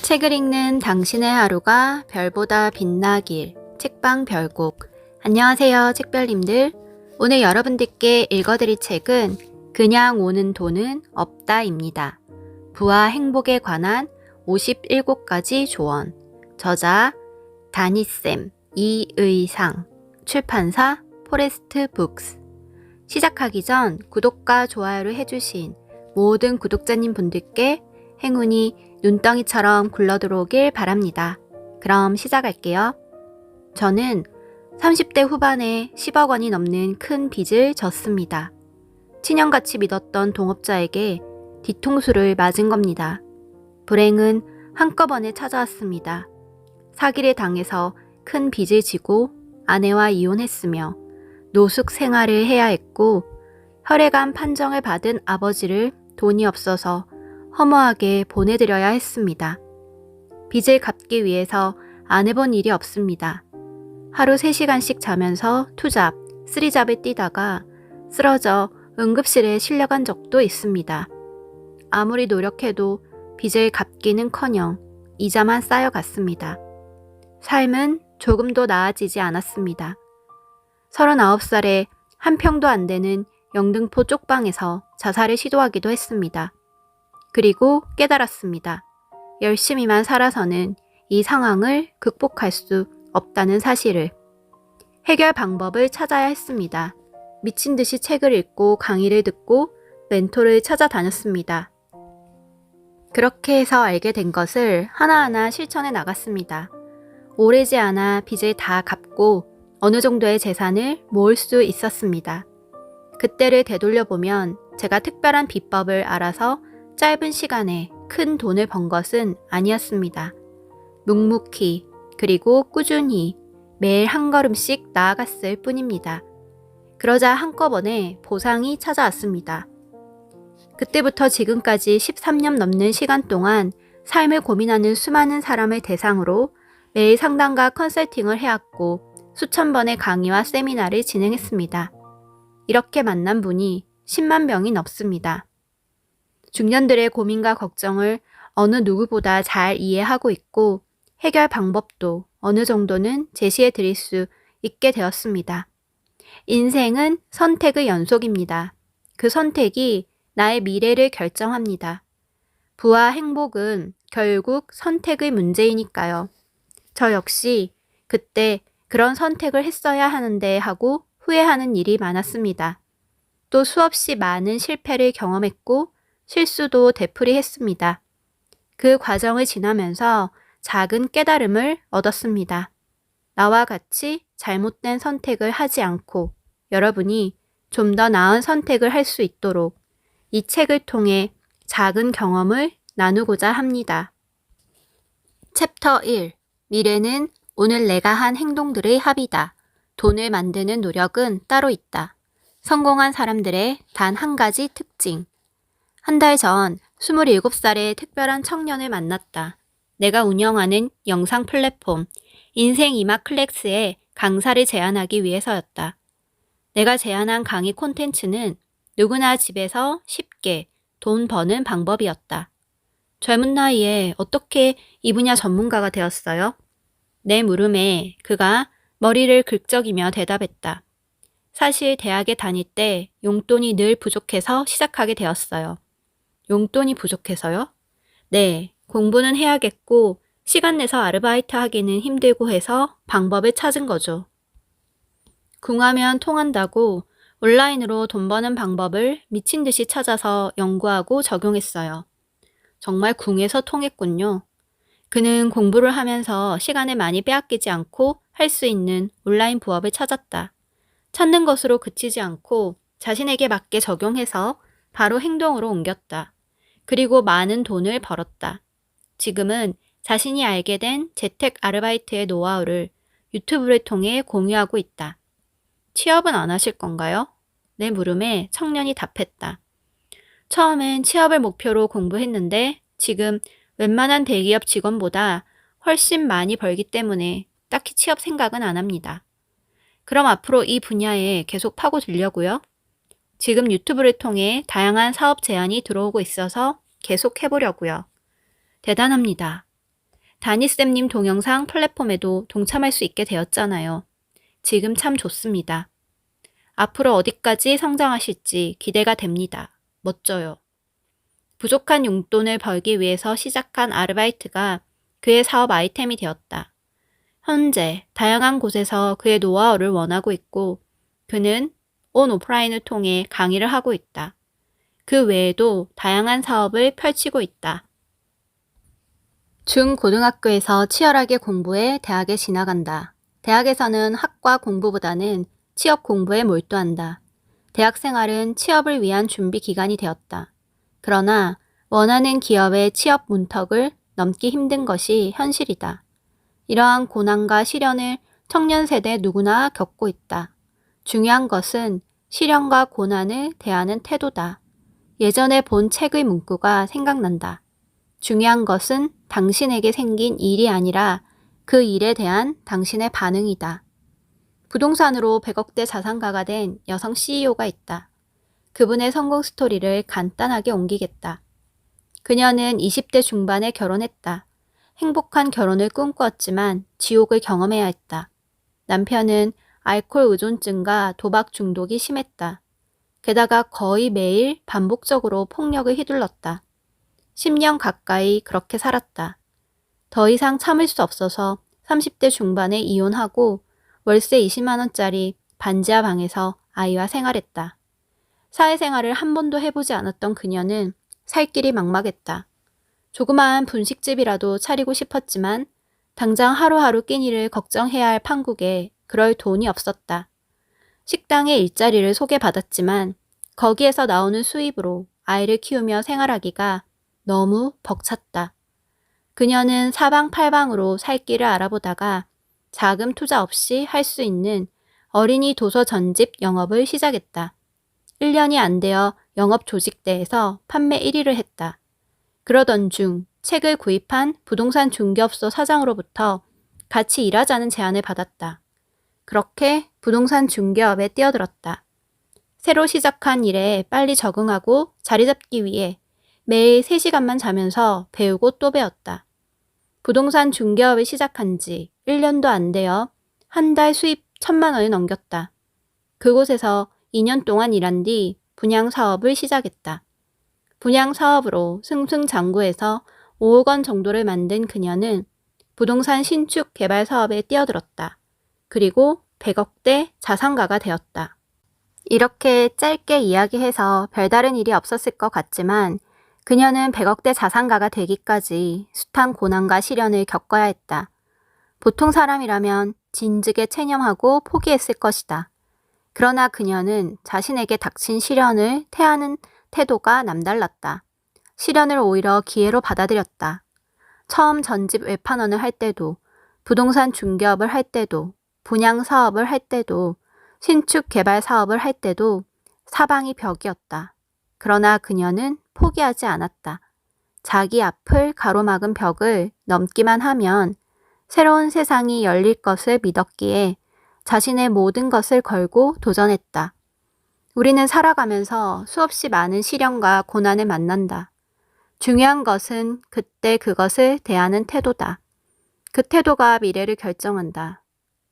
책을 읽는 당신의 하루가 별보다 빛나길. 책방 별곡. 안녕하세요, 책별님들. 오늘 여러분들께 읽어드릴 책은 그냥 오는 돈은 없다입니다. 부와 행복에 관한 57가지 조언. 저자 다니쌤 이의상. 출판사 포레스트 북스. 시작하기 전 구독과 좋아요를 해주신 모든 구독자님 분들께 행운이 눈덩이처럼 굴러들어오길 바랍니다. 그럼 시작할게요. 저는 30대 후반에 10억 원이 넘는 큰 빚을 졌습니다. 친형같이 믿었던 동업자에게 뒤통수를 맞은 겁니다. 불행은 한꺼번에 찾아왔습니다. 사기를 당해서 큰 빚을 지고 아내와 이혼했으며 노숙 생활을 해야 했고 혈액암 판정을 받은 아버지를 돈이 없어서 허무하게 보내드려야 했습니다. 빚을 갚기 위해서 안 해본 일이 없습니다. 하루 3시간씩 자면서 투잡, 쓰리잡을 뛰다가 쓰러져 응급실에 실려간 적도 있습니다. 아무리 노력해도 빚을 갚기는커녕 이자만 쌓여갔습니다. 삶은 조금도 나아지지 않았습니다. 39살에 한 평도 안 되는 영등포 쪽방에서 자살을 시도하기도 했습니다. 그리고 깨달았습니다. 열심히만 살아서는 이 상황을 극복할 수 없다는 사실을. 해결 방법을 찾아야 했습니다. 미친 듯이 책을 읽고 강의를 듣고 멘토를 찾아다녔습니다. 그렇게 해서 알게 된 것을 하나하나 실천해 나갔습니다. 오래지 않아 빚을 다 갚고 어느 정도의 재산을 모을 수 있었습니다. 그때를 되돌려보면 제가 특별한 비법을 알아서 짧은 시간에 큰 돈을 번 것은 아니었습니다. 묵묵히 그리고 꾸준히 매일 한 걸음씩 나아갔을 뿐입니다. 그러자 한꺼번에 보상이 찾아왔습니다. 그때부터 지금까지 13년 넘는 시간 동안 삶을 고민하는 수많은 사람을 대상으로 매일 상담과 컨설팅을 해왔고 수천 번의 강의와 세미나를 진행했습니다. 이렇게 만난 분이 10만 명이 넘습니다. 중년들의 고민과 걱정을 어느 누구보다 잘 이해하고 있고 해결 방법도 어느 정도는 제시해 드릴 수 있게 되었습니다. 인생은 선택의 연속입니다. 그 선택이 나의 미래를 결정합니다. 부와 행복은 결국 선택의 문제이니까요. 저 역시 그때 그런 선택을 했어야 하는데 하고 후회하는 일이 많았습니다. 또 수없이 많은 실패를 경험했고 실수도 되풀이했습니다. 그 과정을 지나면서 작은 깨달음을 얻었습니다. 나와 같이 잘못된 선택을 하지 않고 여러분이 좀 더 나은 선택을 할 수 있도록 이 책을 통해 작은 경험을 나누고자 합니다. 챕터 1. 미래는 오늘 내가 한 행동들의 합이다. 돈을 만드는 노력은 따로 있다. 성공한 사람들의 단 한 가지 특징. 한 달 전 27살의 특별한 청년을 만났다. 내가 운영하는 영상 플랫폼 인생 이막 클래스에 강사를 제안하기 위해서였다. 내가 제안한 강의 콘텐츠는 누구나 집에서 쉽게 돈 버는 방법이었다. 젊은 나이에 어떻게 이 분야 전문가가 되었어요? 내 물음에 그가 머리를 긁적이며 대답했다. 사실 대학에 다닐 때 용돈이 늘 부족해서 시작하게 되었어요. 용돈이 부족해서요? 네, 공부는 해야겠고 시간 내서 아르바이트 하기는 힘들고 해서 방법을 찾은 거죠. 궁하면 통한다고 온라인으로 돈 버는 방법을 미친 듯이 찾아서 연구하고 적용했어요. 정말 궁해서 통했군요. 그는 공부를 하면서 시간을 많이 빼앗기지 않고 할 수 있는 온라인 부업을 찾았다. 찾는 것으로 그치지 않고 자신에게 맞게 적용해서 바로 행동으로 옮겼다. 그리고 많은 돈을 벌었다. 지금은 자신이 알게 된 재택 아르바이트의 노하우를 유튜브를 통해 공유하고 있다. 취업은 안 하실 건가요? 내 물음에 청년이 답했다. 처음엔 취업을 목표로 공부했는데 지금 웬만한 대기업 직원보다 훨씬 많이 벌기 때문에 딱히 취업 생각은 안 합니다. 그럼 앞으로 이 분야에 계속 파고들려고요? 지금 유튜브를 통해 다양한 사업 제안이 들어오고 있어서 계속 해보려고요. 대단합니다. 다니쌤님 동영상 플랫폼에도 동참할 수 있게 되었잖아요. 지금 참 좋습니다. 앞으로 어디까지 성장하실지 기대가 됩니다. 멋져요. 부족한 용돈을 벌기 위해서 시작한 아르바이트가 그의 사업 아이템이 되었다. 현재 다양한 곳에서 그의 노하우를 원하고 있고 그는 온 오프라인을 통해 강의를 하고 있다. 그 외에도 다양한 사업을 펼치고 있다. 중고등학교에서 치열하게 공부해 대학에 진학한다. 대학에서는 학과 공부보다는 취업 공부에 몰두한다. 대학 생활은 취업을 위한 준비 기간이 되었다. 그러나 원하는 기업의 취업 문턱을 넘기 힘든 것이 현실이다. 이러한 고난과 시련을 청년 세대 누구나 겪고 있다. 중요한 것은 시련과 고난을 대하는 태도다. 예전에 본 책의 문구가 생각난다. 중요한 것은 당신에게 생긴 일이 아니라 그 일에 대한 당신의 반응이다. 부동산으로 100억대 자산가가 된 여성 CEO가 있다. 그분의 성공 스토리를 간단하게 옮기겠다. 그녀는 20대 중반에 결혼했다. 행복한 결혼을 꿈꾸었지만 지옥을 경험해야 했다. 남편은 알코올 의존증과 도박 중독이 심했다. 게다가 거의 매일 반복적으로 폭력을 휘둘렀다. 10년 가까이 그렇게 살았다. 더 이상 참을 수 없어서 30대 중반에 이혼하고 월세 20만 원짜리 반지하 방에서 아이와 생활했다. 사회생활을 한 번도 해보지 않았던 그녀는 살 길이 막막했다. 조그마한 분식집이라도 차리고 싶었지만 당장 하루하루 끼니를 걱정해야 할 판국에 그럴 돈이 없었다. 식당에 일자리를 소개받았지만 거기에서 나오는 수입으로 아이를 키우며 생활하기가 너무 벅찼다. 그녀는 사방팔방으로 살 길을 알아보다가 자금 투자 없이 할 수 있는 어린이 도서 전집 영업을 시작했다. 1년이 안 되어 영업 조직대에서 판매 1위를 했다. 그러던 중 책을 구입한 부동산 중개업소 사장으로부터 같이 일하자는 제안을 받았다. 그렇게 부동산 중개업에 뛰어들었다. 새로 시작한 일에 빨리 적응하고 자리 잡기 위해 매일 3시간만 자면서 배우고 또 배웠다. 부동산 중개업을 시작한 지 1년도 안 되어 한 달 수입 1,000만 원을 넘겼다. 그곳에서 2년 동안 일한 뒤 분양 사업을 시작했다. 분양 사업으로 승승장구해서 5억 원 정도를 만든 그녀는 부동산 신축 개발 사업에 뛰어들었다. 그리고 100억대 자산가가 되었다. 이렇게 짧게 이야기해서 별다른 일이 없었을 것 같지만 그녀는 100억대 자산가가 되기까지 숱한 고난과 시련을 겪어야 했다. 보통 사람이라면 진즉에 체념하고 포기했을 것이다. 그러나 그녀는 자신에게 닥친 시련을 태하는 태도가 남달랐다. 시련을 오히려 기회로 받아들였다. 처음 전집 외판원을 할 때도, 부동산 중개업을 할 때도, 분양 사업을 할 때도, 신축 개발 사업을 할 때도 사방이 벽이었다. 그러나 그녀는 포기하지 않았다. 자기 앞을 가로막은 벽을 넘기만 하면 새로운 세상이 열릴 것을 믿었기에 자신의 모든 것을 걸고 도전했다. 우리는 살아가면서 수없이 많은 시련과 고난을 만난다. 중요한 것은 그때 그것을 대하는 태도다. 그 태도가 미래를 결정한다.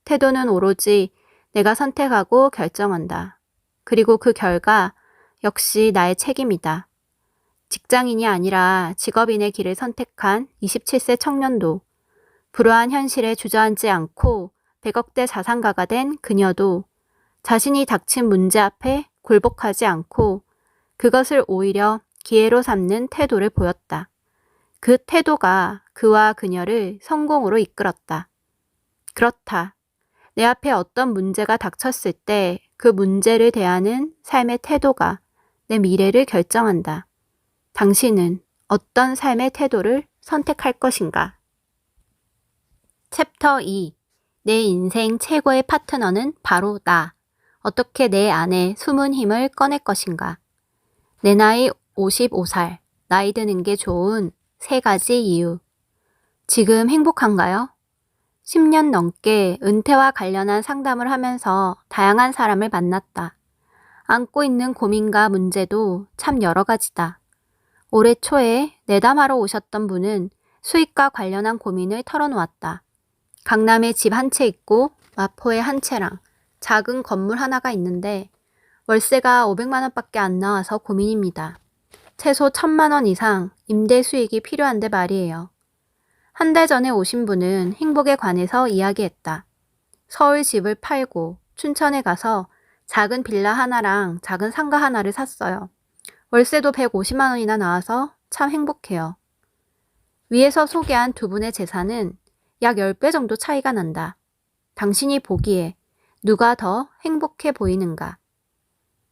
태도는 오로지 내가 선택하고 결정한다. 그리고 그 결과 역시 나의 책임이다. 직장인이 아니라 직업인의 길을 선택한 27세 청년도, 불우한 현실에 주저앉지 않고 100억대 자산가가 된 그녀도 자신이 닥친 문제 앞에 굴복하지 않고 그것을 오히려 기회로 삼는 태도를 보였다. 그 태도가 그와 그녀를 성공으로 이끌었다. 그렇다. 내 앞에 어떤 문제가 닥쳤을 때 그 문제를 대하는 삶의 태도가 내 미래를 결정한다. 당신은 어떤 삶의 태도를 선택할 것인가? 챕터 2. 내 인생 최고의 파트너는 바로 나. 어떻게 내 안에 숨은 힘을 꺼낼 것인가? 내 나이 55살. 나이 드는 게 좋은 3가지 이유. 지금 행복한가요? 10년 넘게 은퇴와 관련한 상담을 하면서 다양한 사람을 만났다. 안고 있는 고민과 문제도 참 여러 가지다. 올해 초에 내담하러 오셨던 분은 수익과 관련한 고민을 털어놓았다. 강남에 집 한 채 있고 마포에 한 채랑 작은 건물 하나가 있는데 월세가 500만 원밖에 안 나와서 고민입니다. 최소 1000만 원 이상 임대 수익이 필요한데 말이에요. 한 달 전에 오신 분은 행복에 관해서 이야기했다. 서울 집을 팔고 춘천에 가서 작은 빌라 하나랑 작은 상가 하나를 샀어요. 월세도 150만 원이나 나와서 참 행복해요. 위에서 소개한 두 분의 재산은 약 10배 정도 차이가 난다. 당신이 보기에 누가 더 행복해 보이는가?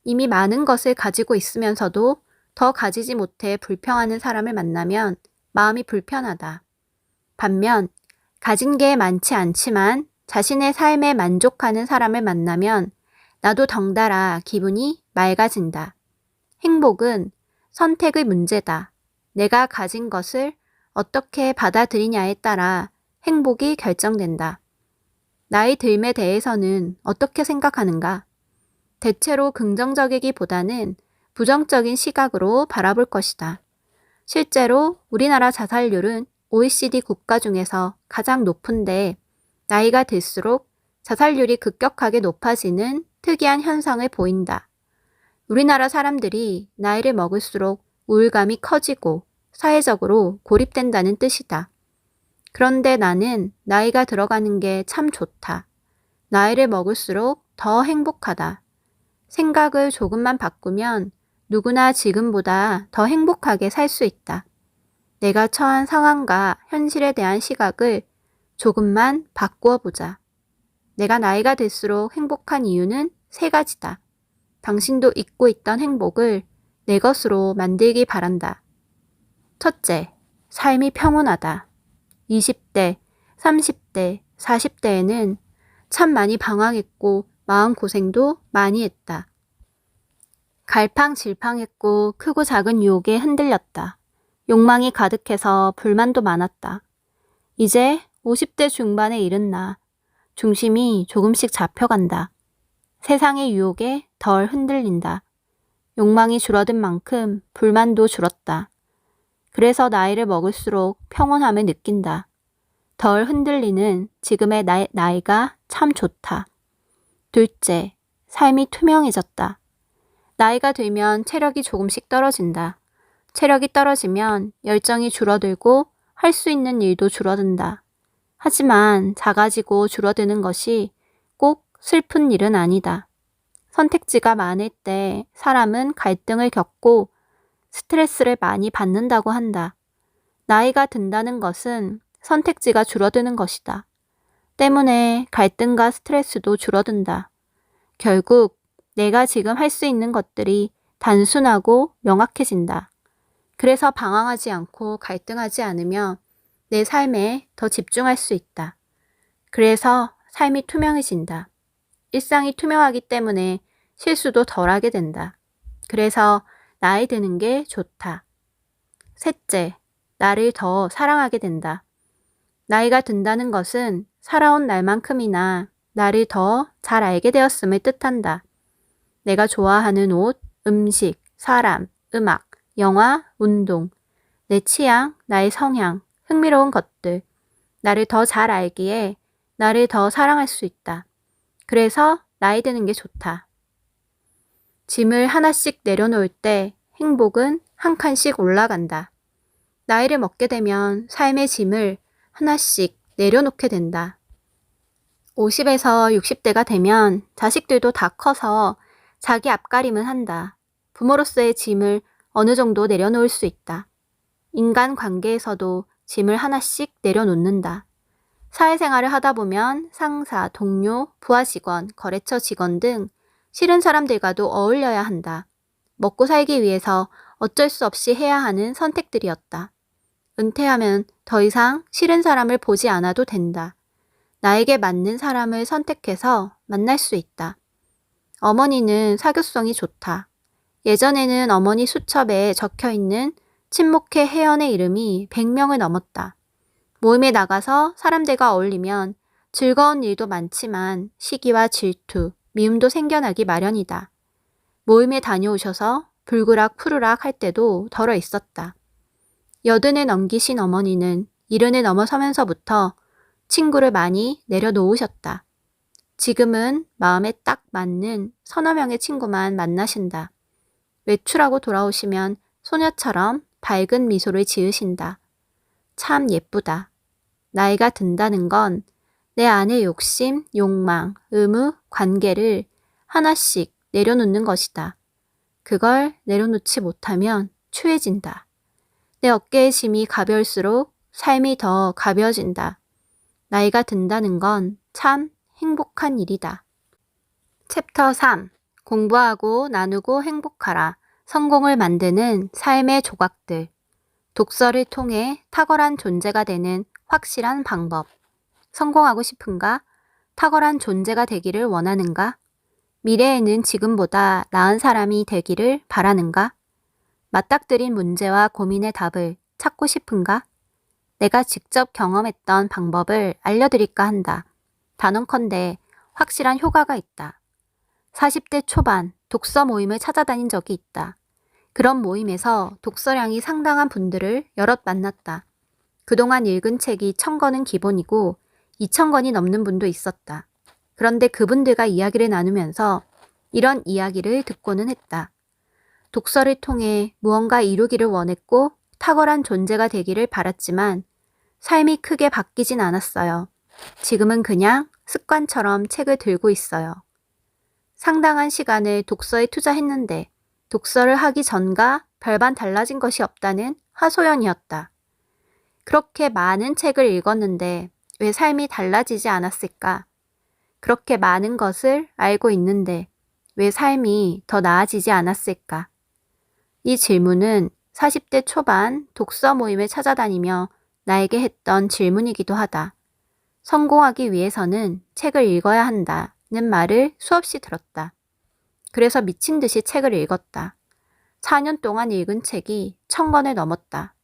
이미 많은 것을 가지고 있으면서도 더 가지지 못해 불평하는 사람을 만나면 마음이 불편하다. 반면 가진 게 많지 않지만 자신의 삶에 만족하는 사람을 만나면 나도 덩달아 기분이 맑아진다. 행복은 선택의 문제다. 내가 가진 것을 어떻게 받아들이냐에 따라 행복이 결정된다. 나이 듦에 대해서는 어떻게 생각하는가? 대체로 긍정적이기보다는 부정적인 시각으로 바라볼 것이다. 실제로 우리나라 자살률은 OECD 국가 중에서 가장 높은데 나이가 들수록 자살률이 급격하게 높아지는 특이한 현상을 보인다. 우리나라 사람들이 나이를 먹을수록 우울감이 커지고 사회적으로 고립된다는 뜻이다. 그런데 나는 나이가 들어가는 게 참 좋다. 나이를 먹을수록 더 행복하다. 생각을 조금만 바꾸면 누구나 지금보다 더 행복하게 살 수 있다. 내가 처한 상황과 현실에 대한 시각을 조금만 바꾸어 보자. 내가 나이가 들수록 행복한 이유는 3가지다. 당신도 잊고 있던 행복을 내 것으로 만들기 바란다. 첫째, 삶이 평온하다. 20대, 30대, 40대에는 참 많이 방황했고 마음고생도 많이 했다. 갈팡질팡했고 크고 작은 유혹에 흔들렸다. 욕망이 가득해서 불만도 많았다. 이제 50대 중반에 이른 나, 중심이 조금씩 잡혀간다. 세상의 유혹에 덜 흔들린다. 욕망이 줄어든 만큼 불만도 줄었다. 그래서 나이를 먹을수록 평온함을 느낀다. 덜 흔들리는 지금의 나이가 참 좋다. 둘째, 삶이 투명해졌다. 나이가 들면 체력이 조금씩 떨어진다. 체력이 떨어지면 열정이 줄어들고 할 수 있는 일도 줄어든다. 하지만 작아지고 줄어드는 것이 꼭 슬픈 일은 아니다. 선택지가 많을 때 사람은 갈등을 겪고 스트레스를 많이 받는다고 한다. 나이가 든다는 것은 선택지가 줄어드는 것이다. 때문에 갈등과 스트레스도 줄어든다. 결국 내가 지금 할 수 있는 것들이 단순하고 명확해진다. 그래서 방황하지 않고 갈등하지 않으며 내 삶에 더 집중할 수 있다. 그래서 삶이 투명해진다. 일상이 투명하기 때문에 실수도 덜하게 된다. 그래서 나이 드는 게 좋다. 셋째, 나를 더 사랑하게 된다. 나이가 든다는 것은 살아온 날만큼이나 나를 더 잘 알게 되었음을 뜻한다. 내가 좋아하는 옷, 음식, 사람, 음악, 영화, 운동, 내 취향, 나의 성향, 흥미로운 것들, 나를 더 잘 알기에 나를 더 사랑할 수 있다. 그래서 나이 드는 게 좋다. 짐을 하나씩 내려놓을 때 행복은 한 칸씩 올라간다. 나이를 먹게 되면 삶의 짐을 하나씩 내려놓게 된다. 50에서 60대가 되면 자식들도 다 커서 자기 앞가림은 한다. 부모로서의 짐을 어느 정도 내려놓을 수 있다. 인간 관계에서도 짐을 하나씩 내려놓는다. 사회생활을 하다 보면 상사, 동료, 부하 직원, 거래처 직원 등 싫은 사람들과도 어울려야 한다. 먹고 살기 위해서 어쩔 수 없이 해야 하는 선택들이었다. 은퇴하면 더 이상 싫은 사람을 보지 않아도 된다. 나에게 맞는 사람을 선택해서 만날 수 있다. 어머니는 사교성이 좋다. 예전에는 어머니 수첩에 적혀있는 친목회 회원의 이름이 100명을 넘었다. 모임에 나가서 사람들과 어울리면 즐거운 일도 많지만 시기와 질투, 미움도 생겨나기 마련이다. 모임에 다녀오셔서 불그락 푸르락 할 때도 덜어 있었다. 80을 넘기신 어머니는 이른을 넘어서면서부터 친구를 많이 내려놓으셨다. 지금은 마음에 딱 맞는 서너 명의 친구만 만나신다. 외출하고 돌아오시면 소녀처럼 밝은 미소를 지으신다. 참 예쁘다. 나이가 든다는 건 내 안의 욕심, 욕망, 의무, 관계를 하나씩 내려놓는 것이다. 그걸 내려놓지 못하면 추해진다. 내 어깨의 짐이 가벼울수록 삶이 더 가벼워진다. 나이가 든다는 건 참 행복한 일이다. 챕터 3. 공부하고 나누고 행복하라. 성공을 만드는 삶의 조각들. 독서를 통해 탁월한 존재가 되는 확실한 방법. 성공하고 싶은가? 탁월한 존재가 되기를 원하는가? 미래에는 지금보다 나은 사람이 되기를 바라는가? 맞닥뜨린 문제와 고민의 답을 찾고 싶은가? 내가 직접 경험했던 방법을 알려드릴까 한다. 단언컨대 확실한 효과가 있다. 40대 초반 독서 모임을 찾아다닌 적이 있다. 그런 모임에서 독서량이 상당한 분들을 여럿 만났다. 그동안 읽은 책이 1000권은 기본이고 2000권이 넘는 분도 있었다. 그런데 그분들과 이야기를 나누면서 이런 이야기를 듣고는 했다. 독서를 통해 무언가 이루기를 원했고 탁월한 존재가 되기를 바랐지만 삶이 크게 바뀌진 않았어요. 지금은 그냥 습관처럼 책을 들고 있어요. 상당한 시간을 독서에 투자했는데 독서를 하기 전과 별반 달라진 것이 없다는 하소연이었다. 그렇게 많은 책을 읽었는데 왜 삶이 달라지지 않았을까? 그렇게 많은 것을 알고 있는데 왜 삶이 더 나아지지 않았을까? 이 질문은 40대 초반 독서 모임을 찾아다니며 나에게 했던 질문이기도 하다. 성공하기 위해서는 책을 읽어야 한다는 말을 수없이 들었다. 그래서 미친 듯이 책을 읽었다. 4년 동안 읽은 책이 1000권을 넘었다.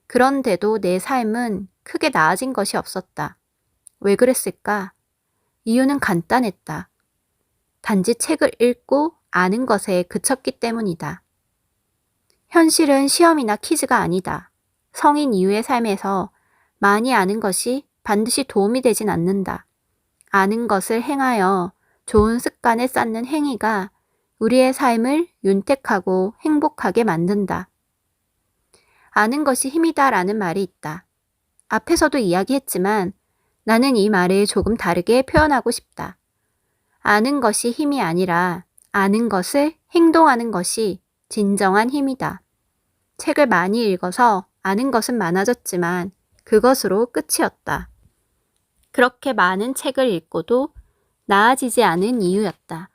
그런데도 내 삶은 크게 나아진 것이 없었다. 왜 그랬을까? 이유는 간단했다. 단지 책을 읽고 아는 것에 그쳤기 때문이다. 현실은 시험이나 퀴즈가 아니다. 성인 이후의 삶에서 많이 아는 것이 반드시 도움이 되진 않는다. 아는 것을 행하여 좋은 습관을 쌓는 행위가 우리의 삶을 윤택하고 행복하게 만든다. 아는 것이 힘이다라는 말이 있다. 앞에서도 이야기했지만 나는 이 말을 조금 다르게 표현하고 싶다. 아는 것이 힘이 아니라 아는 것을 행동하는 것이 진정한 힘이다. 책을 많이 읽어서 아는 것은 많아졌지만 그것으로 끝이었다. 그렇게 많은 책을 읽고도 나아지지 않은 이유였다.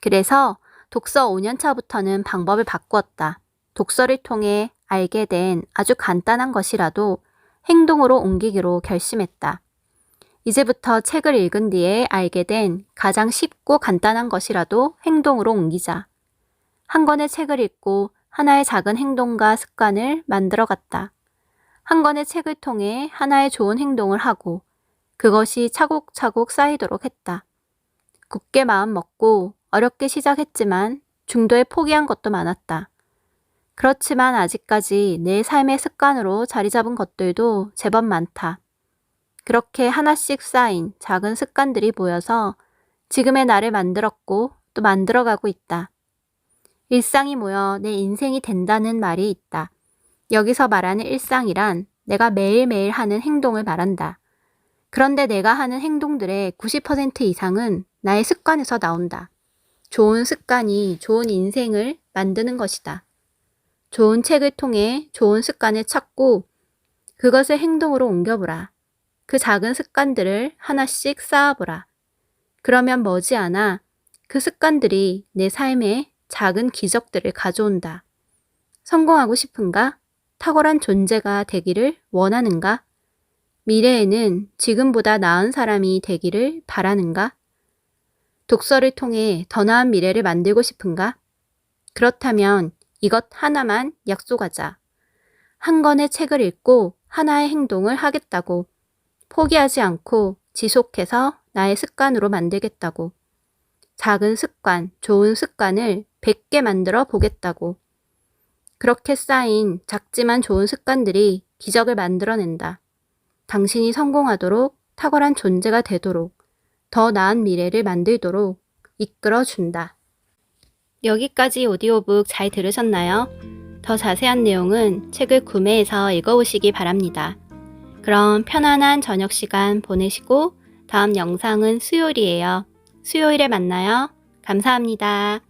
그래서 독서 5년차부터는 방법을 바꾸었다. 독서를 통해 알게 된 아주 간단한 것이라도 행동으로 옮기기로 결심했다. 이제부터 책을 읽은 뒤에 알게 된 가장 쉽고 간단한 것이라도 행동으로 옮기자. 한 권의 책을 읽고 하나의 작은 행동과 습관을 만들어갔다. 한 권의 책을 통해 하나의 좋은 행동을 하고 그것이 차곡차곡 쌓이도록 했다. 굳게 마음 먹고 어렵게 시작했지만 중도에 포기한 것도 많았다. 그렇지만 아직까지 내 삶의 습관으로 자리 잡은 것들도 제법 많다. 그렇게 하나씩 쌓인 작은 습관들이 모여서 지금의 나를 만들었고 또 만들어가고 있다. 일상이 모여 내 인생이 된다는 말이 있다. 여기서 말하는 일상이란 내가 매일매일 하는 행동을 말한다. 그런데 내가 하는 행동들의 90% 이상은 나의 습관에서 나온다. 좋은 습관이 좋은 인생을 만드는 것이다. 좋은 책을 통해 좋은 습관을 찾고 그것을 행동으로 옮겨보라. 그 작은 습관들을 하나씩 쌓아보라. 그러면 머지않아 그 습관들이 내 삶에 작은 기적들을 가져온다. 성공하고 싶은가? 탁월한 존재가 되기를 원하는가? 미래에는 지금보다 나은 사람이 되기를 바라는가? 독서를 통해 더 나은 미래를 만들고 싶은가? 그렇다면 이것 하나만 약속하자. 한 권의 책을 읽고 하나의 행동을 하겠다고. 포기하지 않고 지속해서 나의 습관으로 만들겠다고. 작은 습관, 좋은 습관을 100개 만들어 보겠다고. 그렇게 쌓인 작지만 좋은 습관들이 기적을 만들어낸다. 당신이 성공하도록, 탁월한 존재가 되도록, 더 나은 미래를 만들도록 이끌어준다. 여기까지 오디오북 잘 들으셨나요? 더 자세한 내용은 책을 구매해서 읽어보시기 바랍니다. 그럼 편안한 저녁 시간 보내시고 다음 영상은 수요일이에요. 수요일에 만나요. 감사합니다.